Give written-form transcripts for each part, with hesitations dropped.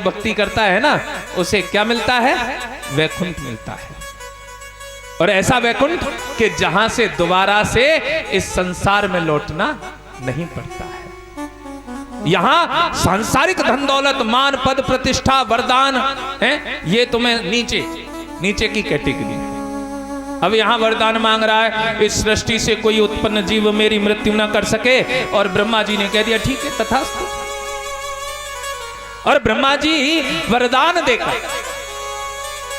भक्ति करता है ना, उसे क्या मिलता है? वैकुंठ मिलता है। और ऐसा वैकुंठ कि जहां से दोबारा से इस संसार में लौटना नहीं पड़ता है। यहां सांसारिक धन दौलत, मान, पद, प्रतिष्ठा, वरदान है, ये तुम्हें नीचे की कैटेगरी है। अब यहां वरदान मांग रहा है, इस सृष्टि से कोई उत्पन्न जीव मेरी मृत्यु ना कर सके। और ब्रह्मा जी ने कह दिया ठीक है, तथास्तु। और ब्रह्मा जी वरदान देकर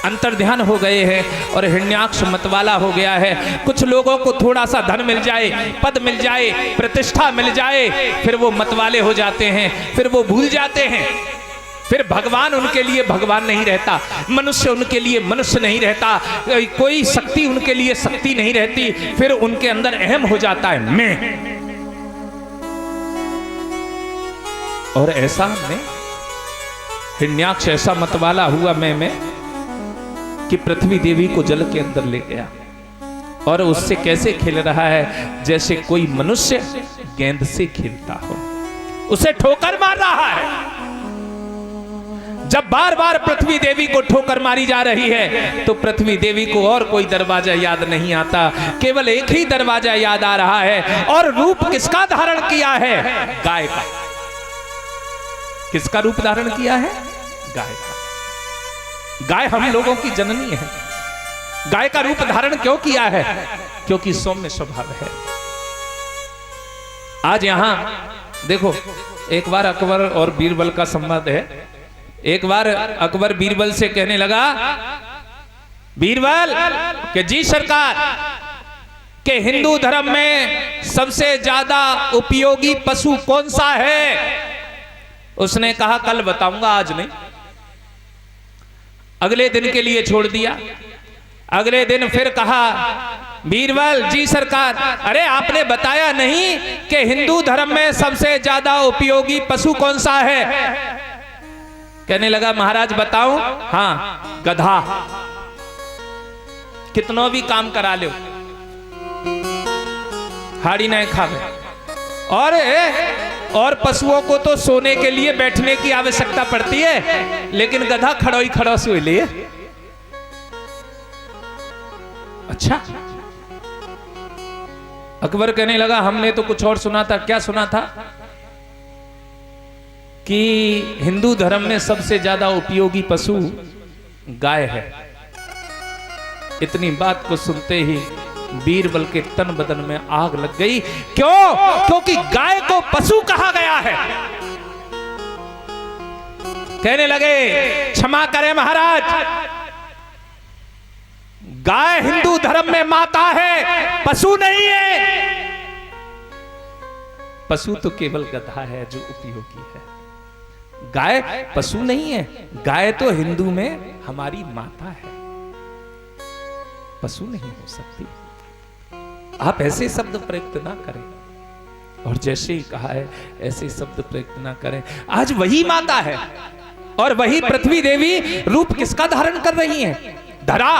अंतर्ध्यान हो गए हैं और हिरण्याक्ष मतवाला हो गया है। कुछ लोगों को थोड़ा सा धन मिल जाए, पद मिल जाए, प्रतिष्ठा मिल जाए, फिर वो मतवाले हो जाते हैं, फिर वो भूल जाते हैं। फिर भगवान उनके लिए भगवान नहीं रहता, मनुष्य उनके लिए मनुष्य नहीं रहता, कोई शक्ति उनके लिए शक्ति नहीं रहती। फिर उनके अंदर अहम हो जाता है मैं। और ऐसा में हिरण्याक्ष ऐसा मतवाला हुआ मैं कि पृथ्वी देवी को जल के अंदर ले गया और उससे कैसे खेल रहा है? जैसे कोई मनुष्य गेंद से खेलता हो, उसे ठोकर मार रहा है। जब बार बार पृथ्वी देवी को ठोकर मारी जा रही है तो पृथ्वी देवी को और कोई दरवाजा याद नहीं आता, केवल एक ही दरवाजा याद आ रहा है। और रूप किसका धारण किया है? गाय का। किसका रूप धारण किया है? गाय का। गाय हम लोगों की जननी है। गाय का रूप धारण क्यों किया है? क्योंकि सौम्य स्वभाव है। आज यहां देखो, एक बार अकबर और बीरबल का संवाद है। एक बार अकबर बीरबल से कहने लगा, बीरबल कि जी सरकार, के हिंदू धर्म में सबसे ज्यादा उपयोगी पशु कौन सा है? उसने कहा कल बताऊंगा, आज नहीं। अगले दिन के लिए छोड़ दिया। अगले दिन फिर कहा, बीरबल जी सरकार, अरे आपने बताया नहीं कि हिंदू धर्म में सबसे ज्यादा उपयोगी पशु कौन सा है? कहने लगा महाराज बताऊं? हाँ, गधा। कितनो भी काम करा लो, हाड़ी नहीं खावे। और पशुओं को तो सोने के लिए बैठने की आवश्यकता पड़ती है, लेकिन गधा खड़ो ही खड़ो से लिए। अच्छा, अकबर कहने लगा हमने तो कुछ और सुना था। क्या सुना था? कि हिंदू धर्म में सबसे ज्यादा उपयोगी पशु गाय है। इतनी बात को सुनते ही बीरबल के तन बदन में आग लग गई। क्यों? क्योंकि गाय को पशु कहा गया है। कहने लगे क्षमा करें महाराज, गाय हिंदू धर्म में माता है, पशु नहीं है। पशु तो केवल गधा है जो उपयोगी है, गाय पशु नहीं है। गाय तो हिंदू में हमारी माता है, पशु नहीं हो सकती। आप ऐसे शब्द प्रयुक्त ना करें, और जैसे ही कहा है ऐसे शब्द प्रयुक्त ना करें। आज वही माता है और वही पृथ्वी देवी रूप किसका धारण कर रही है? धरा।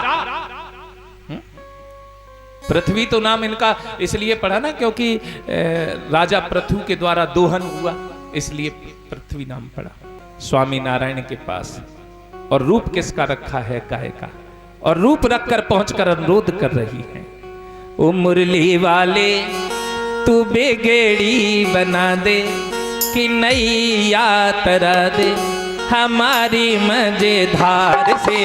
पृथ्वी तो नाम इनका इसलिए पड़ा ना क्योंकि राजा पृथु के द्वारा दोहन हुआ, इसलिए पृथ्वी नाम पड़ा स्वामी नारायण के पास। और रूप किसका रखा है? गाय का। और रूप रखकर पहुंचकर अनुरोध कर रही है, ओ मुरली वाले तू बेगेड़ी बना दे कि नैया तरा दे हमारी मजेधार से।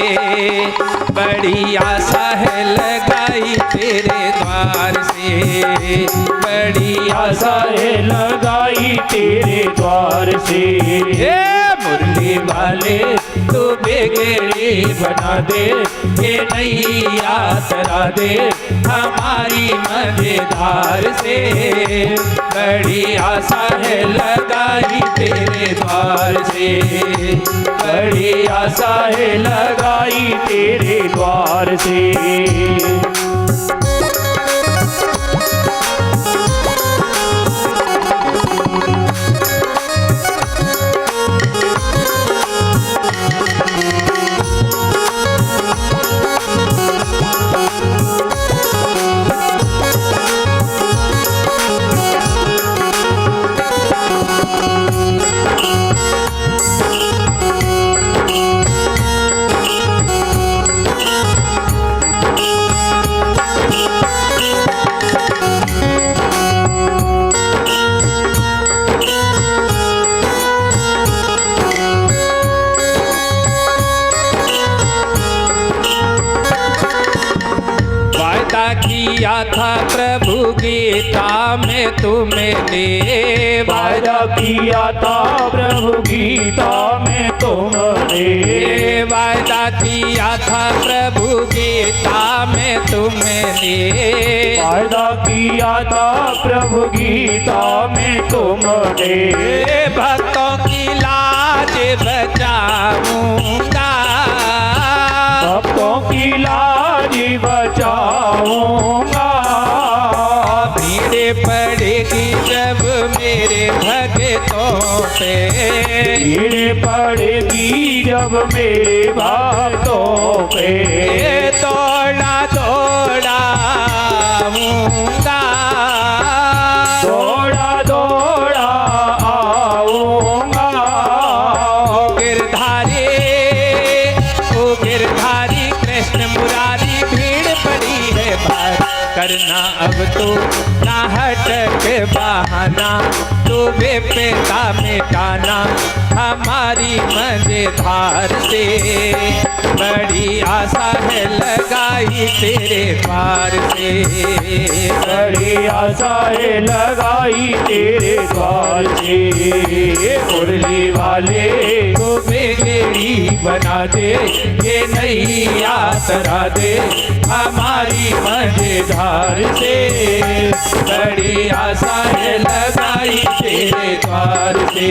बड़ी आशा है लगाई तेरे द्वार से, बड़ी आशा है लगाई तेरे द्वार से। मुरली वाले तू बेगेड़ी बना दे, ये नैया तरा दे हमारी मजेदार से। बड़ी आशा है लगाई तेरे द्वार से, बड़ी आशा है लगाई तेरे द्वार से। किया था प्रभु गीता में तुमने, वादा किया था प्रभु गीता में तुमने, वादा किया था प्रभु गीता में तुमने, वादा किया था प्रभु गीता में तुमने, भक्तों की लाज बचाऊंगा, भक्तों की लाज बचाऊंगा, भीड़ पड़ेगी जब मेरे भक्तों पे, भीड़ पड़ेगी जब मेरे भक्तों पे, दौड़ा दौड़ाऊंगा, दौड़ा दौड़ा आऊंगा, गिरधारी कृष्ण मुरारी भीड़ पड़ी है भार, करना अब तो ना हटक बहाना, तू बेपेता मिटाना हमारी मजेदार से, बड़ी आशा है लगाई तेरे द्वार से, बड़ी आशा है लगाई तेरे द्वार से, मुरली वाले तो बेगेड़ी बना दे, ये नैया तरा दे हमारी मजेदार से, बड़ी आशा है लगाई तेरे द्वार से,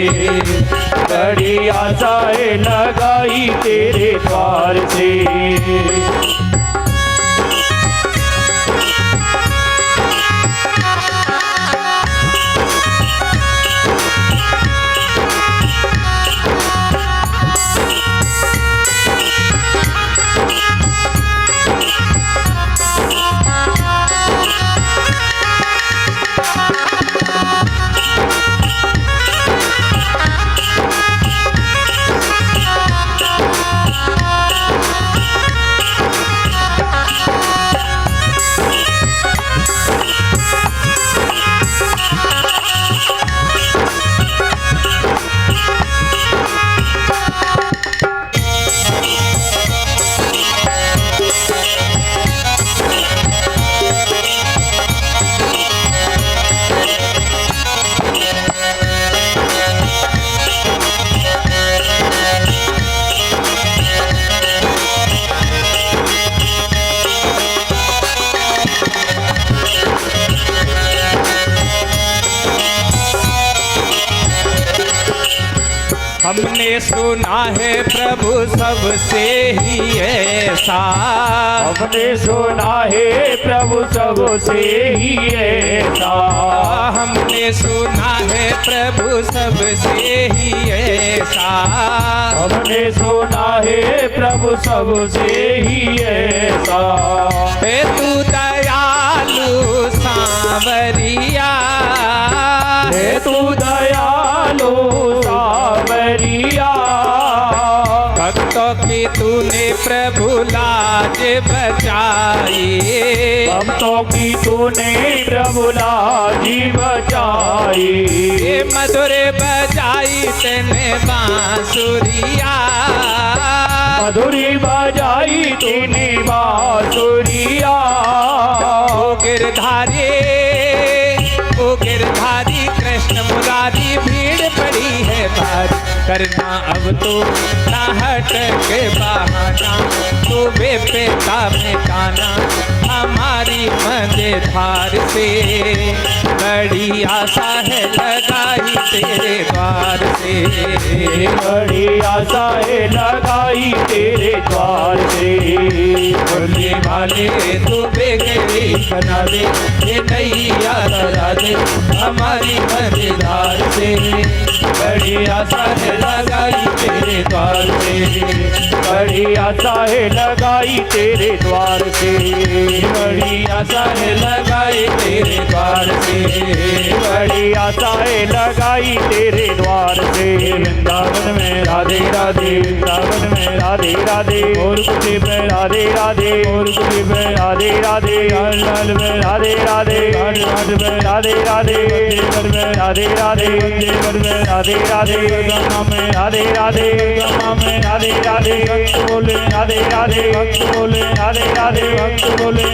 बड़ी आशा है लगाई तेरे द्वार से। हमने सुना है प्रभु सबसे ही ऐसा, हमने सुना है प्रभु सबसे ही ऐसा, हमने सुना है प्रभु सबसे ही ऐसा, हमने सुना है प्रभु सबसे ही ऐसा, हे तू दयालु सांवरिया, हे तू दयालु सांवरिया, भक्तों की तूने प्रभु लाज बचाई, भक्तों की तूने प्रभु लाज बचाई, मधुर बजाई तेने बांसुरिया, मधुरी बजाई तूने बांसुरिया, ओ गिरधारी कृष्ण मुरारी भीड़ पड़ी है भारी, करना अब तो ना हटक बहाना, तू बेपेता मिटाना हमारी मजेदार से, बड़ी आशा है लगाई तेरे द्वार से, बड़ी आशा है लगाई तेरे द्वार से, मुरली वाले तू बेगड़ी बना दे, ये नैया तरा दे हमारी मजेदार से, बड़ी आशा है लगाई तेरे द्वार से, बड़ी आशा है लगाई तेरे द्वार से, बड़ी आशा है लगाई तेरे द्वार से, बड़ी आशा है लगाई तेरे द्वार से, वृंदावन में राधे राधे, वृंदावन में राधे राधे, और कुछ में राधे राधे, और कुछ में राधे राधे, लाल में राधे राधे, घाट में राधे राधे, देवर में राधे राधे, देवर में राधे राधे, गंगा में राधे राधे, गंगा में राधे राधे, भक्त बोले राधे राधे, भक्त बोले राधे राधे, भक्त बोले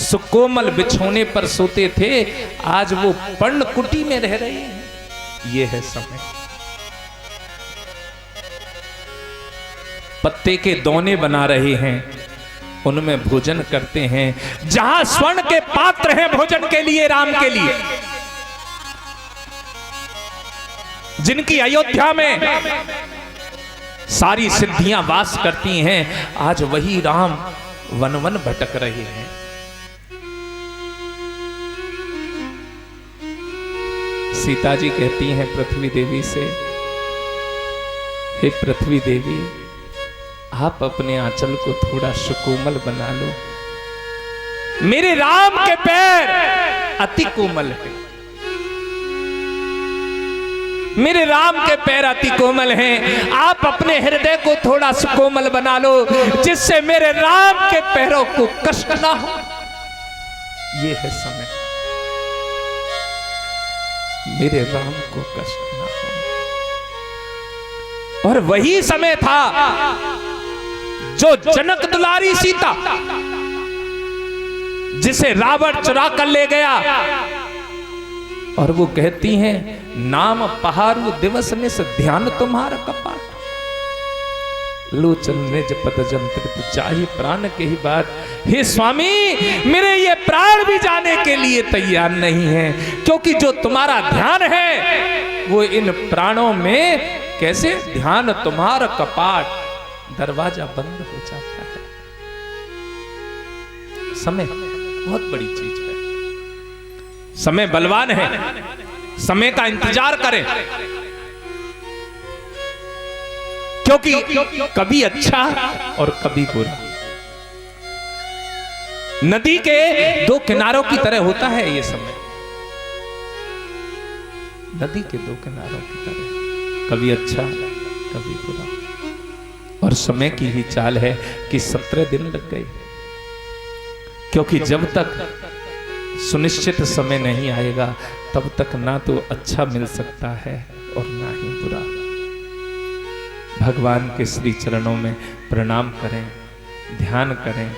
सुकोमल बिछौने पर सोते थे, आज वो पर्णकुटी में रह रहे हैं। ये है समय। पत्ते के दौने बना रहे हैं, उनमें भोजन करते हैं। जहां स्वर्ण के पात्र हैं भोजन के लिए, राम के लिए, जिनकी अयोध्या में सारी सिद्धियां वास करती हैं, आज वही राम वन वन भटक रहे हैं। सीता जी कहती हैं पृथ्वी देवी से, हे पृथ्वी देवी, आप अपने आंचल को थोड़ा सुकोमल बना लो। मेरे राम के पैर अति कोमल हैं, मेरे राम के पैर अति कोमल हैं। आप अपने हृदय को थोड़ा सुकोमल बना लो, जिससे मेरे राम के पैरों को कष्ट ना हो। ये है समय, मेरे राम को कष्ट ना हो। और वही समय था जो जनक दुलारी सीता, जिसे रावण चुरा कर ले गया, और वो कहती हैं, नाम पहारू दिवस निस ध्यान तुम्हारा कपाट, लोचन निज पद जंत्रित चाहे प्राण के ही बात। हे स्वामी, मेरे ये प्राण भी जाने के लिए तैयार नहीं है, क्योंकि जो तुम्हारा ध्यान है वो इन प्राणों में कैसे, ध्यान तुम्हारा कपाट, दरवाजा बंद हो जाता है। समय बहुत बड़ी चीज है, समय बलवान है, समय का इंतजार करें, क्योंकि कभी अच्छा और कभी बुरा। नदी के दो किनारों की तरह होता है ये समय, नदी के दो किनारों की तरह, कभी अच्छा कभी बुरा। और समय की ही चाल है कि 17 दिन लग गए, क्योंकि जब तक सुनिश्चित समय नहीं आएगा तब तक ना तो अच्छा मिल सकता है और ना ही बुरा। भगवान के श्री चरणों में प्रणाम करें, ध्यान करें,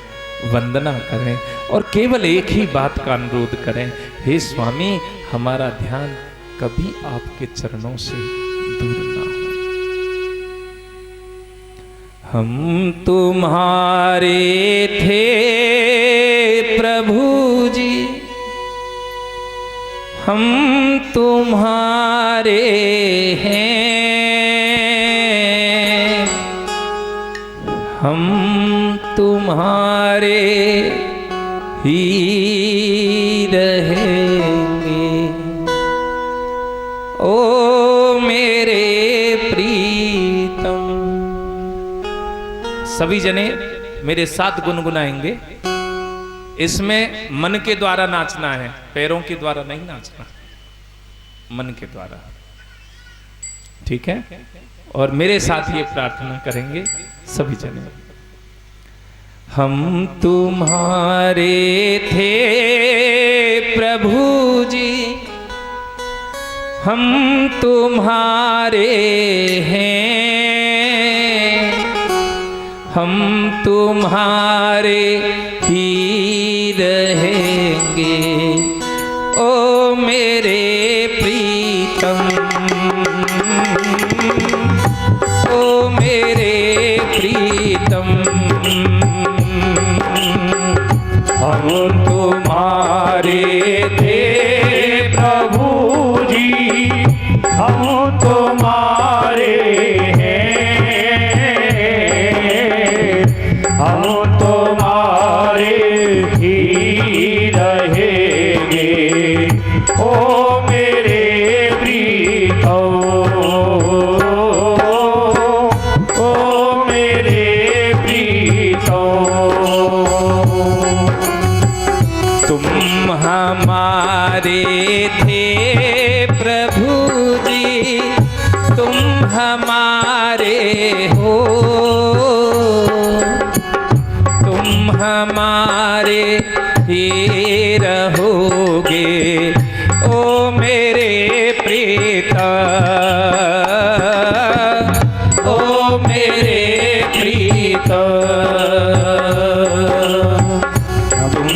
वंदना करें, और केवल एक ही बात का अनुरोध करें, हे स्वामी, हमारा ध्यान कभी आपके चरणों से दूर ना हो। हम तुम्हारे थे प्रभु जी, हम तुम्हारे हैं, हम तुम्हारे ही रहेंगे। ओ मेरे प्रीतम। सभी जने मेरे साथ गुनगुनाएंगे। इसमें मन के द्वारा नाचना है, पैरों के द्वारा नहीं नाचना, मन के द्वारा, ठीक है? और मेरे साथ ये प्रार्थना करेंगे सभी जने। हम तुम्हारे थे प्रभु जी, हम तुम्हारे हैं, हम तुम्हारे ही रहेंगे। ओ मेरे प्रीतम, ओ मेरे प्रीतम, हम तुम्हारे थे प्रभु जी, हम तुम्हारे हैं, हम तुम्हारे ही रहेंगे। ओ मेरे प्रीतम, ओ मेरे प्रीतम, तुम हमारे थे प्रभु जी, तुम हमारे हो, तुम हमारे ही रहोगे। ओ मेरे प्रीतम, ओ मेरे प्रीतम, तुम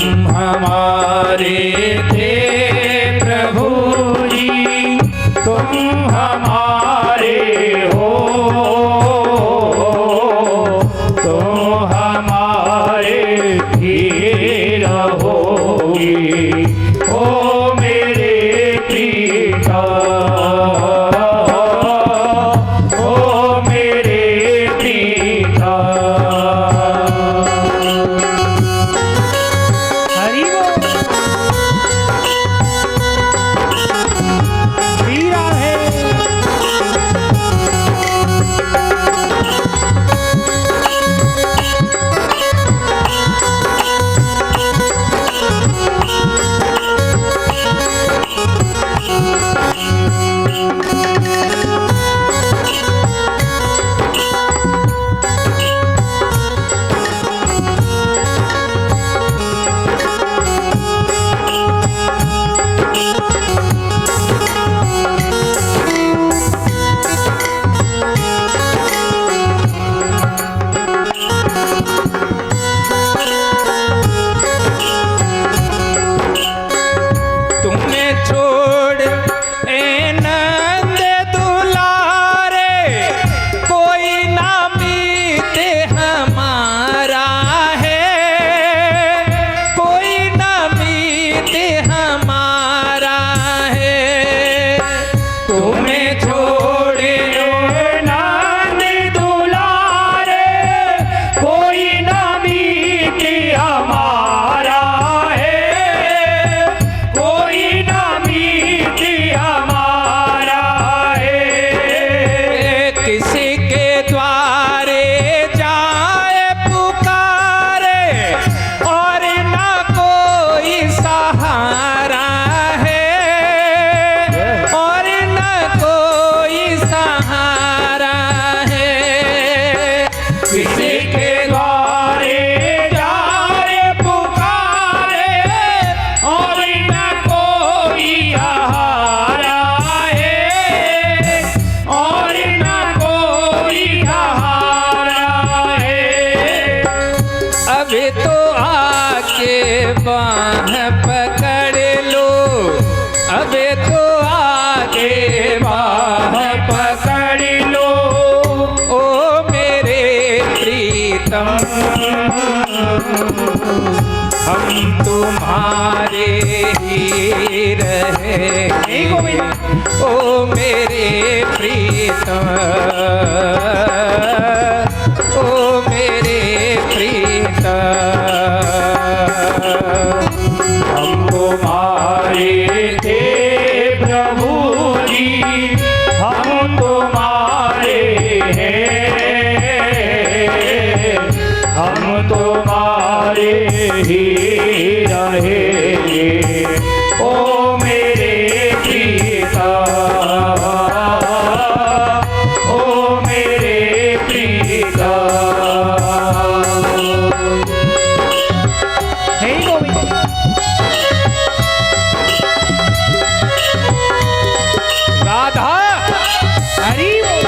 अबे तो आके बाह पकड़ लो, अबे तो आके बाह पकड़ लो, ओ मेरे प्रीतम हम तुम्हारे ही रहेंगे, ओ मेरे प्रीतम, ओ मेरे प्रीतम। हम तुम्हारे थे प्रभु जी, हम तुम्हारे हैं, हम तुम्हारे ही रहेंगे, ओ मेरे प्रीता, ओ मेरे प्रीता। हे गोविंद राधा हरि बोल।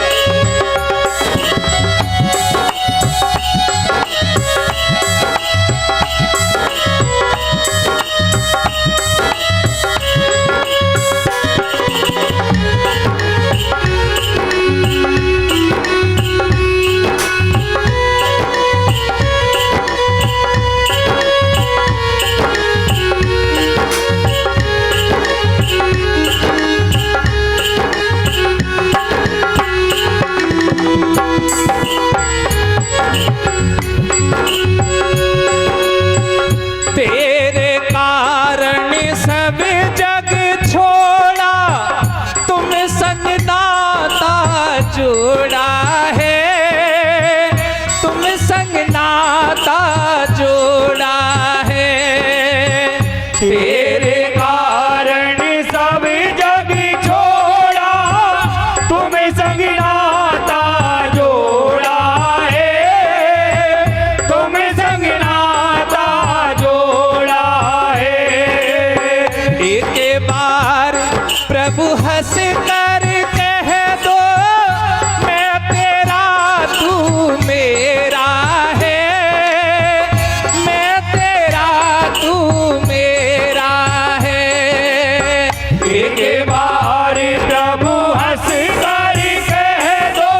तेरे कारण सब जग छोड़ा, तुम संग नाता जोड़ा है, तुम संग नाता जोड़ा है। तेरे कारण सब जग छोड़ा, तुम संग नाता जोड़ा है, तुम संग नाता जोड़ा है। एक बार प्रभु हंस कर कह दो, मैं तेरा तू मेरा है, मैं तेरा तू मेरा है। एक बार प्रभु हंस कर कह दो,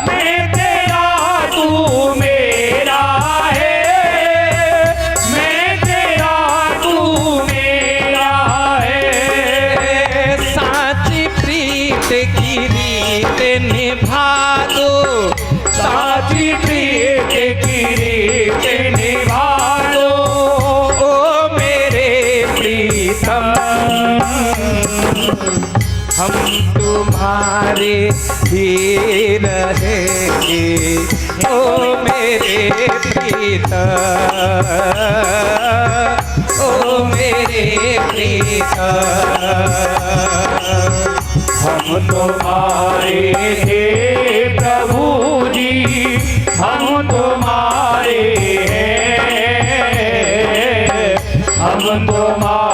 मैं तेरा तू मेरा है, मैं तेरा तू मेरा है। साची प्रीत की रीत निभा दो, साची प्रीत की रीत निभा दो, ओ मेरे प्रीतम हम तुम्हारे ही रहेंगे, ओ मेरे प्रीतम, ओ मेरे प्रीतम। हम तुम्हारे थे प्रभु जी, हम तुम्हारे हैं, हम तुम्हारे